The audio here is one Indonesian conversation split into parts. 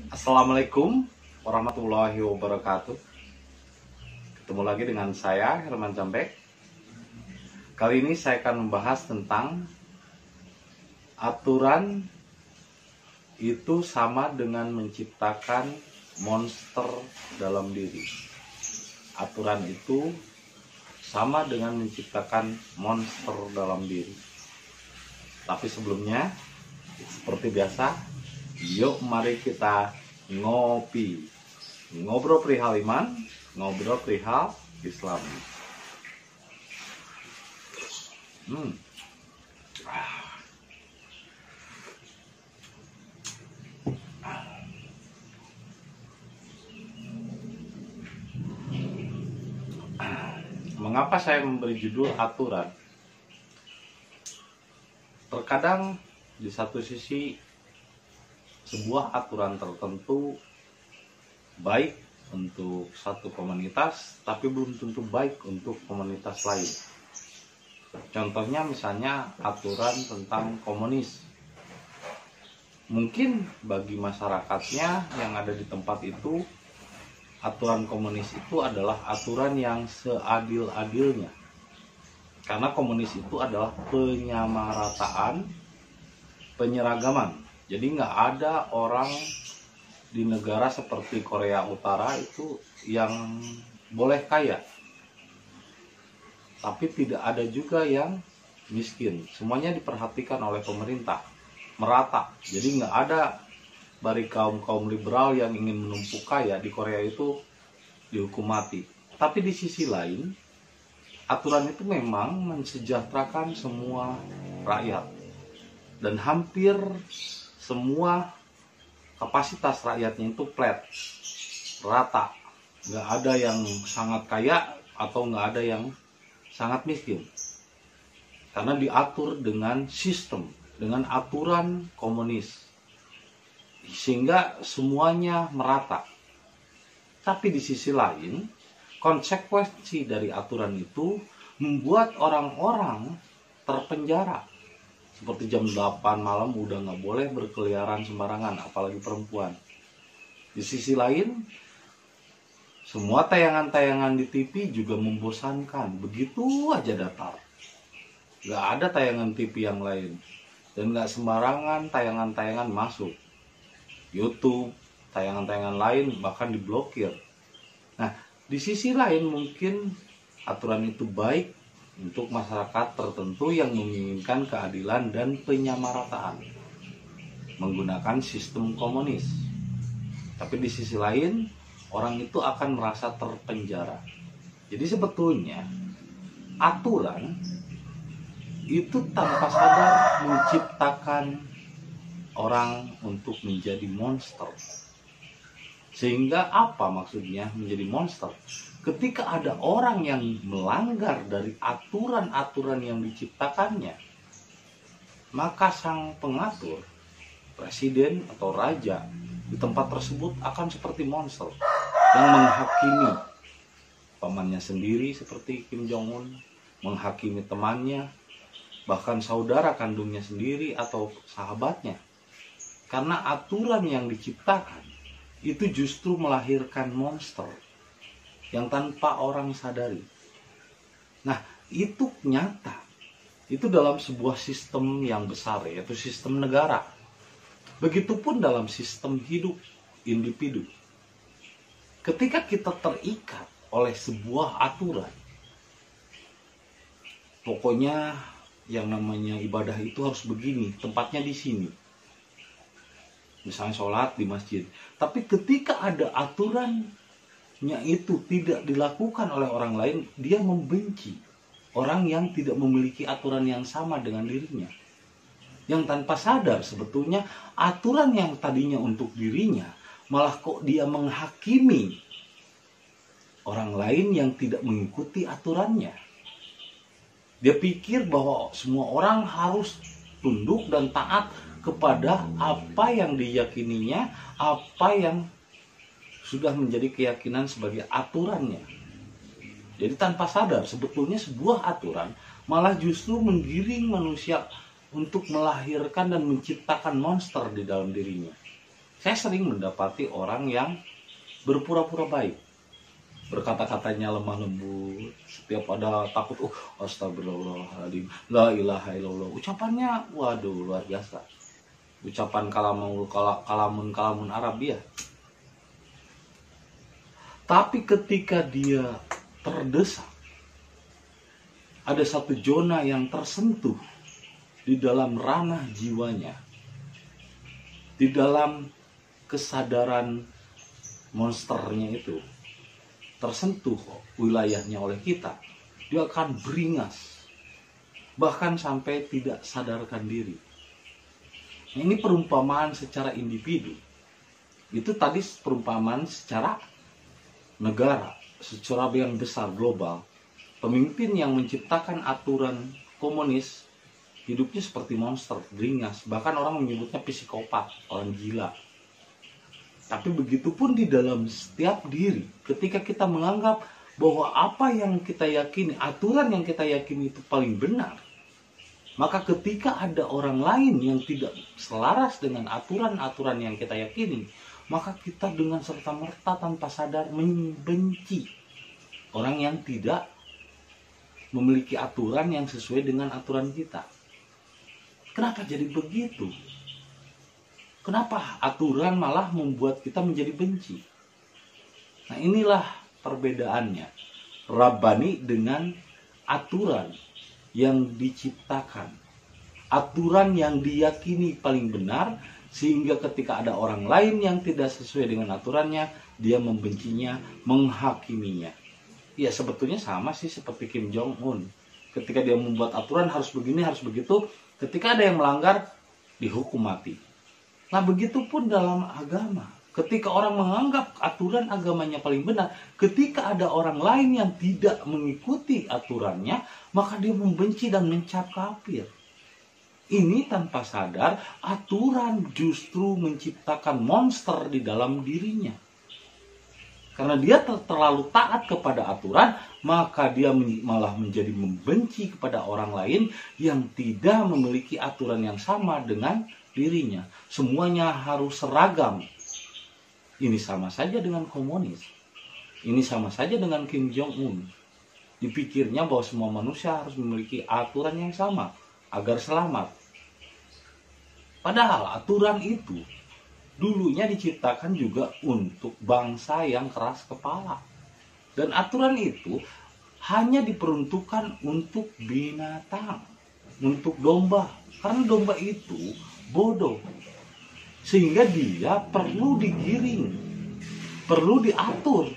Assalamualaikum warahmatullahi wabarakatuh. Ketemu lagi dengan saya, Herman Jambek. Kali ini saya akan membahas tentang aturan itu sama dengan menciptakan monster dalam diri. Aturan itu sama dengan menciptakan monster dalam diri. Tapi sebelumnya, seperti biasa, yuk mari kita ngopi. Ngobrol perihal iman, ngobrol perihal Islam. Mengapa saya memberi judul aturan? Terkadang di satu sisi sebuah aturan tertentu baik untuk satu komunitas, tapi belum tentu baik untuk komunitas lain. Contohnya misalnya aturan tentang komunis. Mungkin bagi masyarakatnya yang ada di tempat itu, aturan komunis itu adalah aturan yang seadil-adilnya. Karena komunis itu adalah penyamarataan, penyeragaman. Jadi nggak ada orang di negara seperti Korea Utara itu yang boleh kaya, tapi tidak ada juga yang miskin. Semuanya diperhatikan oleh pemerintah, merata. Jadi nggak ada dari kaum liberal yang ingin menumpuk kaya di Korea itu dihukum mati. Tapi di sisi lain, aturan itu memang mensejahterakan semua rakyat, dan hampir semua kapasitas rakyatnya itu flat, rata. Nggak ada yang sangat kaya atau nggak ada yang sangat miskin. Karena diatur dengan sistem, dengan aturan komunis. Sehingga semuanya merata. Tapi di sisi lain, konsekuensi dari aturan itu membuat orang-orang terpenjara. Seperti jam 8 malam udah nggak boleh berkeliaran sembarangan, apalagi perempuan. Di sisi lain, semua tayangan-tayangan di TV juga membosankan. Begitu aja datar. Nggak ada tayangan TV yang lain. Dan nggak sembarangan tayangan-tayangan masuk. YouTube, tayangan-tayangan lain bahkan diblokir. Nah, di sisi lain mungkin aturan itu baik untuk masyarakat tertentu yang menginginkan keadilan dan penyamarataan menggunakan sistem komunis. Tapi di sisi lain, orang itu akan merasa terpenjara. Jadi sebetulnya aturan itu tanpa sadar menciptakan orang untuk menjadi monster. Sehingga apa maksudnya menjadi monster? Ketika ada orang yang melanggar dari aturan-aturan yang diciptakannya, maka sang pengatur, presiden atau raja di tempat tersebut akan seperti monster yang menghakimi pamannya sendiri seperti Kim Jong-un, menghakimi temannya, bahkan saudara kandungnya sendiri atau sahabatnya. Karena aturan yang diciptakan itu justru melahirkan monster yang tanpa orang sadari. Nah, itu nyata. Itu dalam sebuah sistem yang besar, yaitu sistem negara. Begitupun dalam sistem hidup individu. Ketika kita terikat oleh sebuah aturan, pokoknya yang namanya ibadah itu harus begini, tempatnya di sini. Misalnya sholat di masjid. Tapi ketika ada aturannya itu tidak dilakukan oleh orang lain, dia membenci orang yang tidak memiliki aturan yang sama dengan dirinya. Yang tanpa sadar sebetulnya aturan yang tadinya untuk dirinya, malah kok dia menghakimi orang lain yang tidak mengikuti aturannya. Dia pikir bahwa semua orang harus tunduk dan taat kepada apa yang diyakininya, apa yang sudah menjadi keyakinan sebagai aturannya. Jadi tanpa sadar sebetulnya sebuah aturan malah justru menggiring manusia untuk melahirkan dan menciptakan monster di dalam dirinya. Saya sering mendapati orang yang berpura-pura baik, berkata-katanya lemah lembut, setiap ada takut, astagfirullahaladzim, la ilaha illallah, ucapannya waduh luar biasa, ucapan kalamun Arab ya. Tapi ketika dia terdesak, ada satu zona yang tersentuh di dalam ranah jiwanya, di dalam kesadaran monsternya itu, tersentuh wilayahnya oleh kita, dia akan beringas, bahkan sampai tidak sadarkan diri. Nah, ini perumpamaan secara individu. Itu tadi perumpamaan secara negara, secara yang besar global. Pemimpin yang menciptakan aturan komunis hidupnya seperti monster, beringas, bahkan orang menyebutnya psikopat, orang gila. Tapi begitupun di dalam setiap diri, ketika kita menganggap bahwa apa yang kita yakini, aturan yang kita yakini itu paling benar, maka ketika ada orang lain yang tidak selaras dengan aturan-aturan yang kita yakini, maka kita dengan serta-merta tanpa sadar membenci orang yang tidak memiliki aturan yang sesuai dengan aturan kita. Kenapa jadi begitu? Kenapa aturan malah membuat kita menjadi benci? Nah, inilah perbedaannya. Rabbani dengan aturan yang diciptakan. Aturan yang diyakini paling benar, sehingga ketika ada orang lain yang tidak sesuai dengan aturannya, dia membencinya, menghakiminya. Ya, sebetulnya sama sih seperti Kim Jong Un. Ketika dia membuat aturan harus begini, harus begitu, ketika ada yang melanggar, dihukum mati. Nah, begitupun dalam agama. Ketika orang menganggap aturan agamanya paling benar, ketika ada orang lain yang tidak mengikuti aturannya, maka dia membenci dan mencap kafir. Ini tanpa sadar, aturan justru menciptakan monster di dalam dirinya. Karena dia terlalu taat kepada aturan, maka dia malah menjadi membenci kepada orang lain yang tidak memiliki aturan yang sama dengan dirinya. Semuanya harus seragam. Ini sama saja dengan komunis. Ini sama saja dengan Kim Jong Un. Dipikirnya bahwa semua manusia harus memiliki aturan yang sama agar selamat. Padahal aturan itu dulunya diciptakan juga untuk bangsa yang keras kepala. Dan aturan itu hanya diperuntukkan untuk binatang, untuk domba. Karena domba itu bodoh. Sehingga dia perlu digiring, perlu diatur.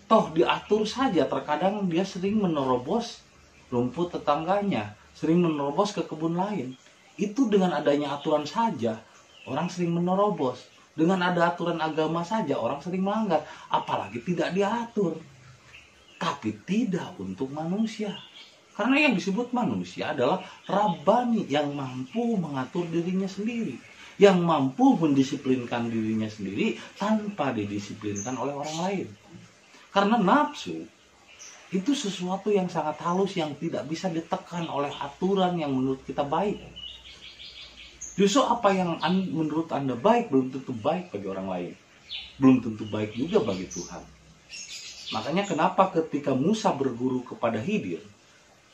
Toh diatur saja, terkadang dia sering menerobos rumput tetangganya, sering menerobos ke kebun lain. Itu dengan adanya aturan saja, orang sering menerobos. Dengan ada aturan agama saja, orang sering melanggar. Apalagi tidak diatur. Tapi tidak untuk manusia. Karena yang disebut manusia adalah Rabbani, yang mampu mengatur dirinya sendiri, yang mampu mendisiplinkan dirinya sendiri tanpa didisiplinkan oleh orang lain. Karena nafsu itu sesuatu yang sangat halus, yang tidak bisa ditekan oleh aturan yang menurut kita baik. Justru apa yang menurut Anda baik belum tentu baik bagi orang lain, belum tentu baik juga bagi Tuhan. Makanya kenapa ketika Musa berguru kepada Khidir,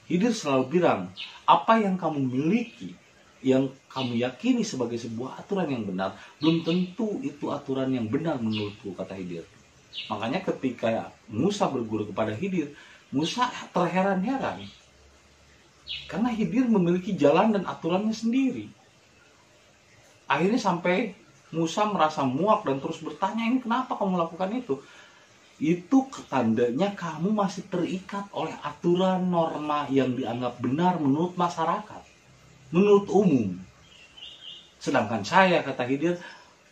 Khidir selalu bilang, apa yang kamu miliki, yang kamu yakini sebagai sebuah aturan yang benar, belum tentu itu aturan yang benar menurutku, kata Khidir. Makanya ketika Musa berguru kepada Khidir, Musa terheran-heran. Karena Khidir memiliki jalan dan aturannya sendiri. Akhirnya sampai Musa merasa muak dan terus bertanya, ini kenapa kamu melakukan itu? Itu tandanya kamu masih terikat oleh aturan norma yang dianggap benar menurut masyarakat, menurut umum. Sedangkan saya, kata Khidir,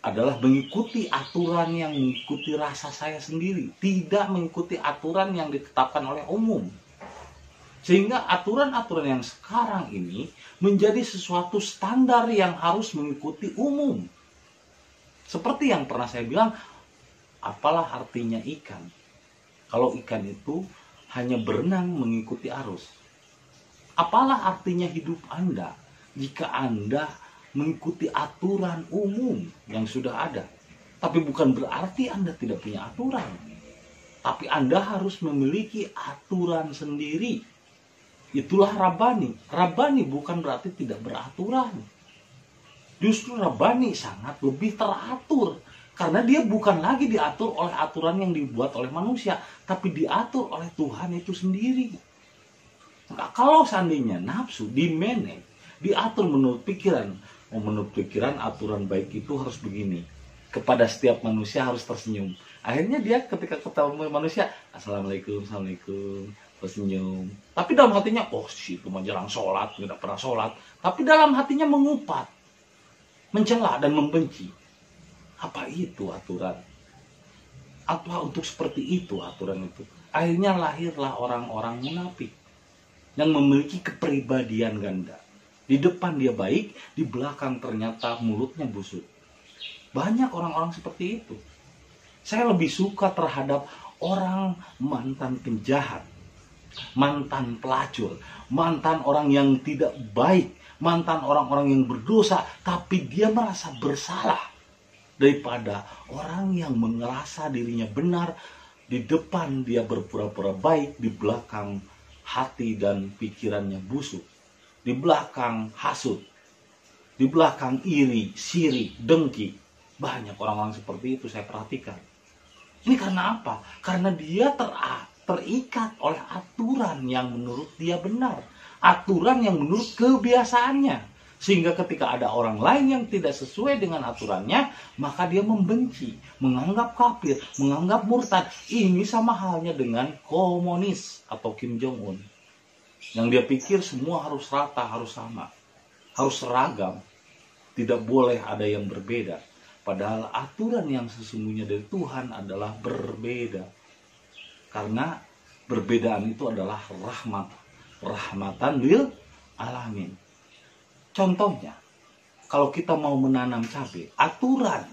adalah mengikuti aturan yang mengikuti rasa saya sendiri, tidak mengikuti aturan yang ditetapkan oleh umum. Sehingga aturan-aturan yang sekarang ini menjadi sesuatu standar yang harus mengikuti umum. Seperti yang pernah saya bilang, apalah artinya ikan kalau ikan itu hanya berenang mengikuti arus? Apalah artinya hidup Anda jika Anda mengikuti aturan umum yang sudah ada? Tapi bukan berarti Anda tidak punya aturan. Tapi Anda harus memiliki aturan sendiri. Itulah Rabbani. Rabbani bukan berarti tidak beraturan. Justru Rabbani sangat lebih teratur. Karena dia bukan lagi diatur oleh aturan yang dibuat oleh manusia. Tapi diatur oleh Tuhan itu sendiri. Nah, kalau seandainya nafsu dimanage, diatur menurut pikiran. Menurut pikiran aturan baik itu harus begini. Kepada setiap manusia harus tersenyum. Akhirnya dia ketika ketemu manusia, Assalamualaikum, Assalamualaikum, tersenyum. Tapi dalam hatinya, oh si itu menjelang sholat, tidak pernah sholat. Tapi dalam hatinya mengupat, mencela dan membenci. Apa itu aturan? Apa untuk seperti itu aturan itu? Akhirnya lahirlah orang-orang munafik yang memiliki kepribadian ganda. Di depan dia baik, di belakang ternyata mulutnya busuk. Banyak orang-orang seperti itu. Saya lebih suka terhadap orang mantan penjahat, mantan pelacur, mantan orang yang tidak baik, mantan orang-orang yang berdosa, tapi dia merasa bersalah, daripada orang yang merasa dirinya benar, di depan dia berpura-pura baik, di belakang hati dan pikirannya busuk, di belakang hasut, di belakang iri, siri, dengki. Banyak orang-orang seperti itu saya perhatikan. Ini karena apa? Karena dia terikat oleh aturan yang menurut dia benar. Aturan yang menurut kebiasaannya. Sehingga ketika ada orang lain yang tidak sesuai dengan aturannya, maka dia membenci, menganggap kafir, menganggap murtad. Ini sama halnya dengan komunis atau Kim Jong-un. Yang dia pikir semua harus rata, harus sama, harus seragam. Tidak boleh ada yang berbeda. Padahal aturan yang sesungguhnya dari Tuhan adalah berbeda. Karena perbedaan itu adalah rahmat. Rahmatan lil alamin. Contohnya, kalau kita mau menanam cabai, aturan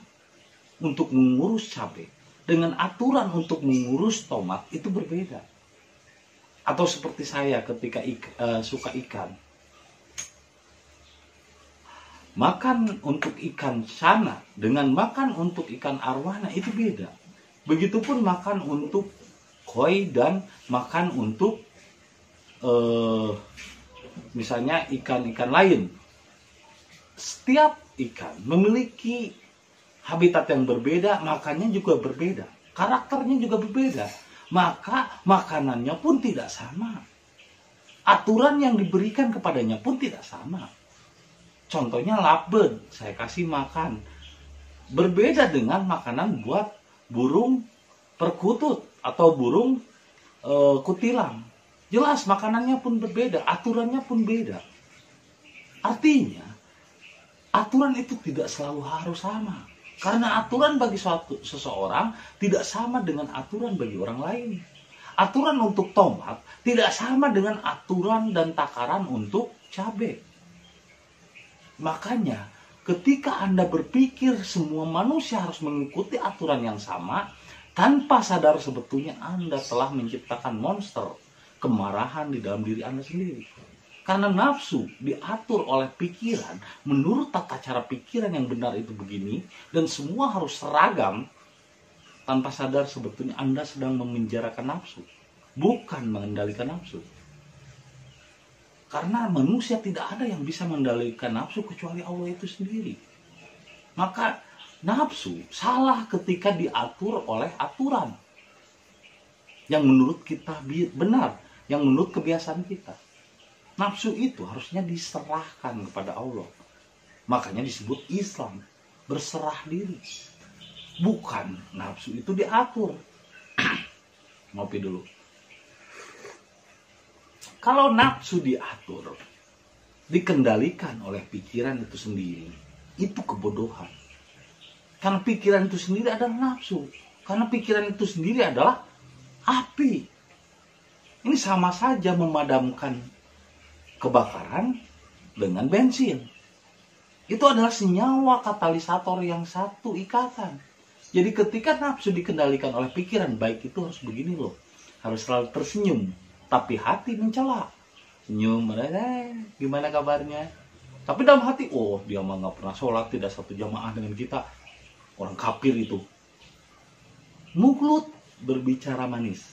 untuk mengurus cabai dengan aturan untuk mengurus tomat itu berbeda. Atau seperti saya ketika suka ikan. Makan untuk ikan sana dengan makan untuk ikan arwana itu beda. Begitupun makan untuk koi dan makan untuk misalnya ikan-ikan lain. Setiap ikan memiliki habitat yang berbeda, makannya juga berbeda. Karakternya juga berbeda. Maka makanannya pun tidak sama. Aturan yang diberikan kepadanya pun tidak sama. Contohnya lovebird, saya kasih makan. Berbeda dengan makanan buat burung perkutut atau burung kutilang. Jelas makanannya pun berbeda, aturannya pun beda. Artinya, aturan itu tidak selalu harus sama. Karena aturan bagi seseorang tidak sama dengan aturan bagi orang lain. Aturan untuk tomat tidak sama dengan aturan dan takaran untuk cabai. Makanya ketika Anda berpikir semua manusia harus mengikuti aturan yang sama, tanpa sadar sebetulnya Anda telah menciptakan monster kemarahan di dalam diri Anda sendiri. Karena nafsu diatur oleh pikiran, menurut tata cara pikiran yang benar itu begini, dan semua harus seragam, tanpa sadar sebetulnya Anda sedang memenjarakan nafsu, bukan mengendalikan nafsu. Karena manusia tidak ada yang bisa mengendalikan nafsu kecuali Allah itu sendiri. Maka nafsu salah ketika diatur oleh aturan yang menurut kita benar, yang menurut kebiasaan kita. Nafsu itu harusnya diserahkan kepada Allah. Makanya disebut Islam, berserah diri. Bukan nafsu itu diatur. Ngopi dulu. Kalau nafsu diatur, dikendalikan oleh pikiran itu sendiri, itu kebodohan. Karena pikiran itu sendiri adalah nafsu. Karena pikiran itu sendiri adalah api. Ini sama saja memadamkan kebakaran dengan bensin. Itu adalah senyawa katalisator yang satu ikatan. Jadi ketika nafsu dikendalikan oleh pikiran, baik itu harus begini loh. Harus selalu tersenyum. Tapi hati mencela. Senyum, gimana kabarnya? Tapi dalam hati, oh dia mah gak pernah sholat, tidak satu jamaah dengan kita. orang kafir itu. Mulut berbicara manis,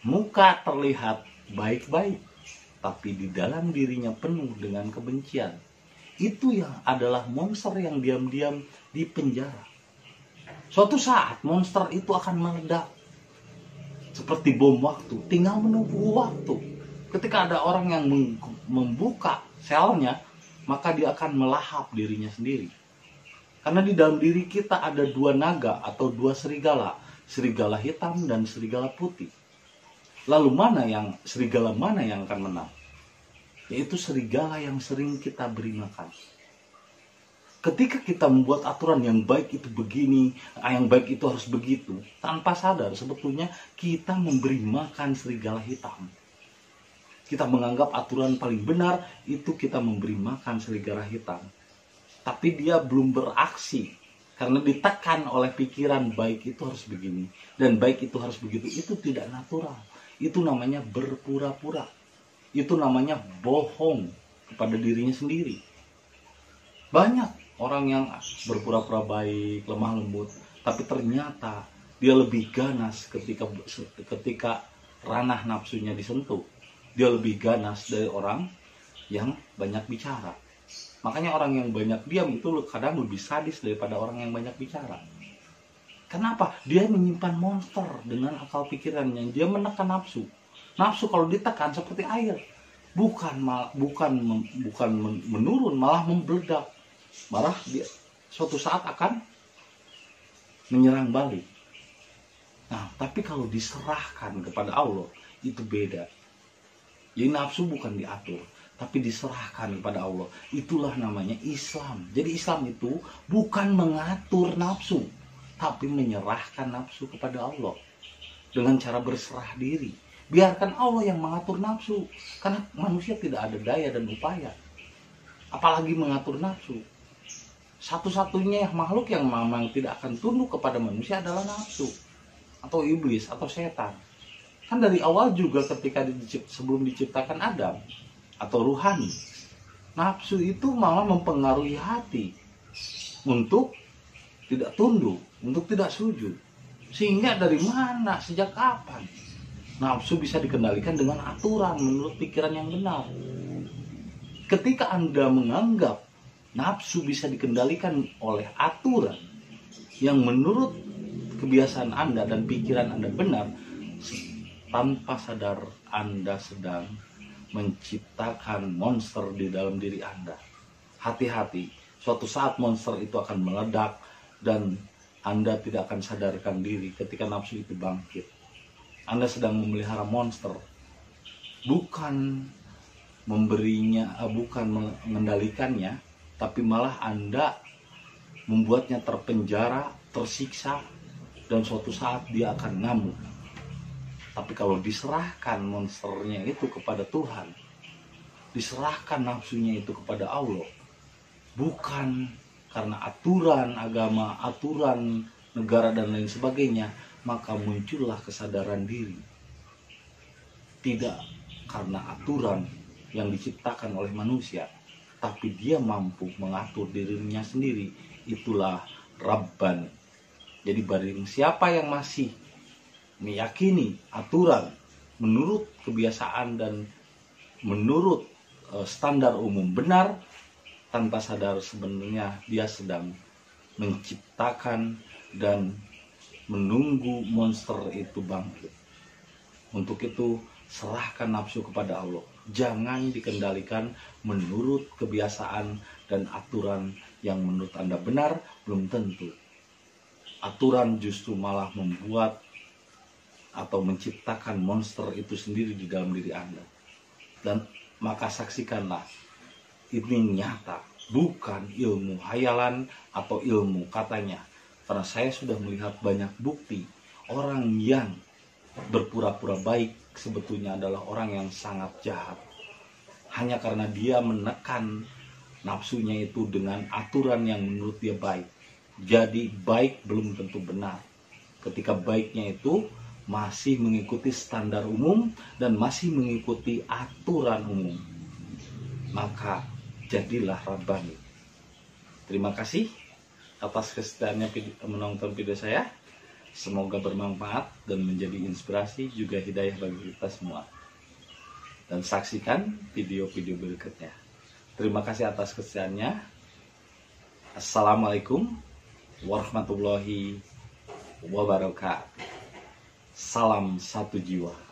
muka terlihat baik-baik, tapi di dalam dirinya penuh dengan kebencian. Itu yang adalah monster yang diam-diam di penjara. Suatu saat monster itu akan meledak seperti bom waktu, tinggal menunggu waktu. Ketika ada orang yang membuka selnya, maka dia akan melahap dirinya sendiri. Karena di dalam diri kita ada dua naga atau dua serigala, serigala hitam dan serigala putih. Lalu serigala mana yang akan menang? Yaitu serigala yang sering kita beri makan. Ketika kita membuat aturan yang baik itu begini, yang baik itu harus begitu, tanpa sadar sebetulnya kita memberi makan serigala hitam. Kita menganggap aturan paling benar itu kita memberi makan serigala hitam. Tapi dia belum beraksi karena ditekan oleh pikiran baik itu harus begini dan baik itu harus begitu. Itu tidak natural. Itu namanya berpura-pura. Itu namanya bohong kepada dirinya sendiri. Banyak orang yang berpura-pura baik, lemah lembut, tapi ternyata dia lebih ganas ketika ranah nafsunya disentuh. Dia lebih ganas dari orang yang banyak bicara. Makanya orang yang banyak diam itu kadang lebih sadis daripada orang yang banyak bicara. Kenapa? Dia menyimpan monster dengan akal pikirannya. Dia menekan nafsu. Nafsu kalau ditekan seperti air, bukan menurun, malah membeledak. Malah dia suatu saat akan menyerang balik. Nah, tapi kalau diserahkan kepada Allah, itu beda. Jadi nafsu bukan diatur, tapi diserahkan kepada Allah. Itulah namanya Islam. Jadi Islam itu bukan mengatur nafsu, tapi menyerahkan nafsu kepada Allah. Dengan cara berserah diri. Biarkan Allah yang mengatur nafsu. Karena manusia tidak ada daya dan upaya. Apalagi mengatur nafsu. Satu-satunya makhluk yang memang tidak akan tunduk kepada manusia adalah nafsu. Atau iblis, atau setan. Kan dari awal juga ketika sebelum diciptakan Adam atau ruhani, nafsu itu malah mempengaruhi hati untuk tidak tunduk, untuk tidak sujud. Sehingga dari mana, sejak kapan nafsu bisa dikendalikan dengan aturan menurut pikiran yang benar? Ketika Anda menganggap nafsu bisa dikendalikan oleh aturan yang menurut kebiasaan Anda dan pikiran Anda benar, tanpa sadar Anda sedang menciptakan monster di dalam diri Anda. Hati-hati, suatu saat monster itu akan meledak dan Anda tidak akan sadarkan diri ketika nafsu itu bangkit. Anda sedang memelihara monster, bukan mengendalikannya, tapi malah Anda membuatnya terpenjara, tersiksa, dan suatu saat dia akan ngamuk. Tapi kalau diserahkan monsternya itu kepada Tuhan, diserahkan nafsunya itu kepada Allah, bukan karena aturan agama, aturan negara dan lain sebagainya, maka muncullah kesadaran diri. Tidak karena aturan yang diciptakan oleh manusia, tapi dia mampu mengatur dirinya sendiri. Itulah Rabban. Jadi barang siapa yang masih meyakini aturan menurut kebiasaan dan menurut standar umum benar, tanpa sadar sebenarnya dia sedang menciptakan dan menunggu monster itu bangkit. Untuk itu serahkan nafsu kepada Allah. Jangan dikendalikan menurut kebiasaan dan aturan yang menurut Anda benar, belum tentu. Aturan justru malah membuat atau menciptakan monster itu sendiri di dalam diri Anda. Dan maka saksikanlah, ini nyata, bukan ilmu hayalan atau ilmu katanya. Karena saya sudah melihat banyak bukti orang yang berpura-pura baik sebetulnya adalah orang yang sangat jahat. Hanya karena dia menekan nafsunya itu dengan aturan yang menurut dia baik. Jadi baik belum tentu benar. Ketika baiknya itu masih mengikuti standar umum dan masih mengikuti aturan umum, maka jadilah Rabbani. Terima kasih. atas kesetiaannya menonton video saya. Semoga bermanfaat dan menjadi inspirasi juga hidayah bagi kita semua. Dan saksikan video-video berikutnya. Terima kasih atas kesetiaannya. Assalamualaikum warahmatullahi wabarakatuh. Salam satu jiwa.